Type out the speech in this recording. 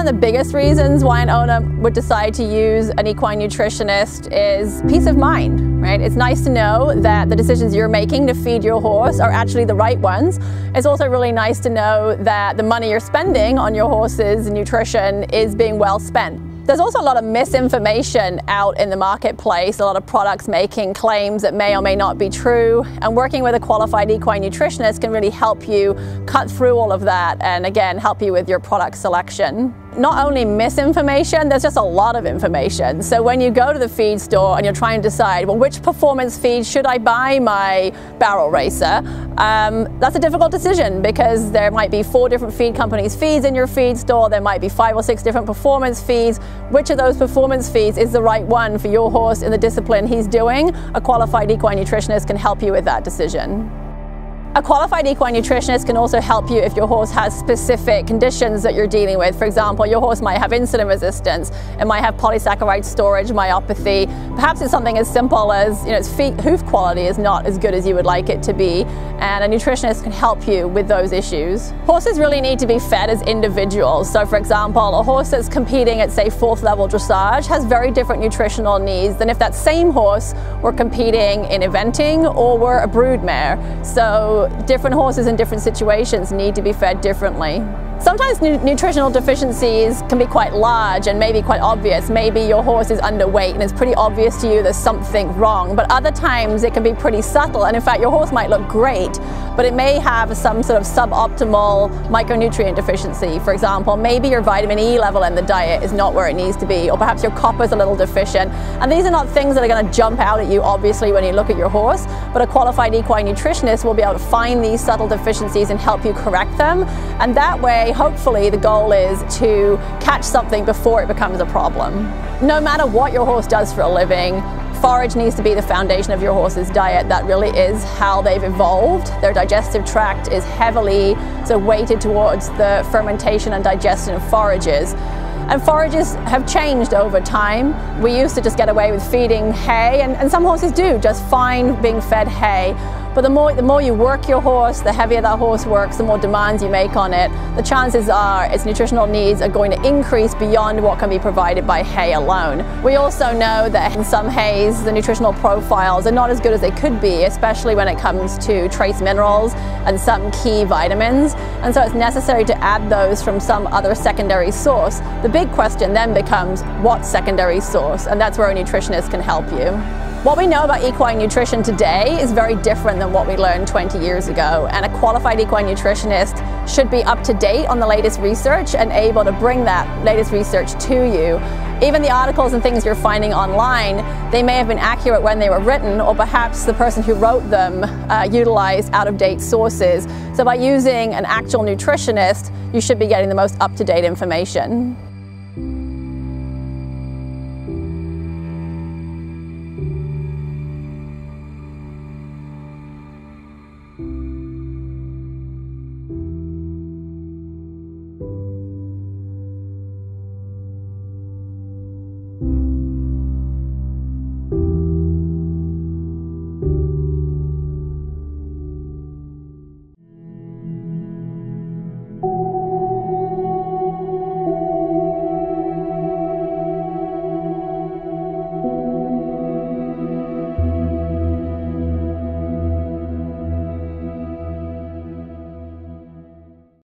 one of the biggest reasons why an owner would decide to use an equine nutritionist is peace of mind, right? It's nice to know that the decisions you're making to feed your horse are actually the right ones. It's also really nice to know that the money you're spending on your horse's nutrition is being well spent. There's also a lot of misinformation out in the marketplace, a lot of products making claims that may or may not be true, and working with a qualified equine nutritionist can really help you cut through all of that and again help you with your product selection. Not only misinformation, there's just a lot of information. So when you go to the feed store and you're trying to decide, well, which performance feed should I buy my barrel racer? That's a difficult decision because there might be 4 different feed companies' feeds in your feed store. There might be 5 or 6 different performance feeds. Which of those performance feeds is the right one for your horse in the discipline he's doing? A qualified equine nutritionist can help you with that decision. A qualified equine nutritionist can also help you if your horse has specific conditions that you're dealing with. For example, your horse might have insulin resistance, it might have polysaccharide storage myopathy. Perhaps it's something as simple as, its hoof quality is not as good as you would like it to be, and a nutritionist can help you with those issues. Horses really need to be fed as individuals. So for example, a horse that's competing at, say, 4th level dressage has very different nutritional needs than if that same horse were competing in eventing or were a broodmare. So different horses in different situations need to be fed differently. Sometimes nutritional deficiencies can be quite large and maybe quite obvious. Maybe your horse is underweight and it's pretty obvious to you there's something wrong, but other times it can be pretty subtle, and in fact your horse might look great, but it may have some sort of suboptimal micronutrient deficiency. For example, maybe your vitamin E level in the diet is not where it needs to be, or perhaps your copper is a little deficient. And these are not things that are going to jump out at you obviously when you look at your horse, but a qualified equine nutritionist will be able to find these subtle deficiencies and help you correct them, and that way hopefully the goal is to catch something before it becomes a problem. No matter what your horse does for a living, forage needs to be the foundation of your horse's diet. That really is how they've evolved. Their digestive tract is heavily weighted towards the fermentation and digestion of forages. And forages have changed over time. We used to just get away with feeding hay, and some horses do just fine being fed hay. But the more you work your horse, the heavier that horse works, the more demands you make on it, the chances are its nutritional needs are going to increase beyond what can be provided by hay alone. We also know that in some hays, the nutritional profiles are not as good as they could be, especially when it comes to trace minerals and some key vitamins. And so it's necessary to add those from some other secondary source. The big question then becomes, what secondary source? And that's where a nutritionist can help you. What we know about equine nutrition today is very different than what we learned 20 years ago, and a qualified equine nutritionist should be up to date on the latest research and able to bring that latest research to you. Even the articles and things you're finding online, they may have been accurate when they were written, or perhaps the person who wrote them utilized out-of-date sources. So by using an actual nutritionist, you should be getting the most up-to-date information.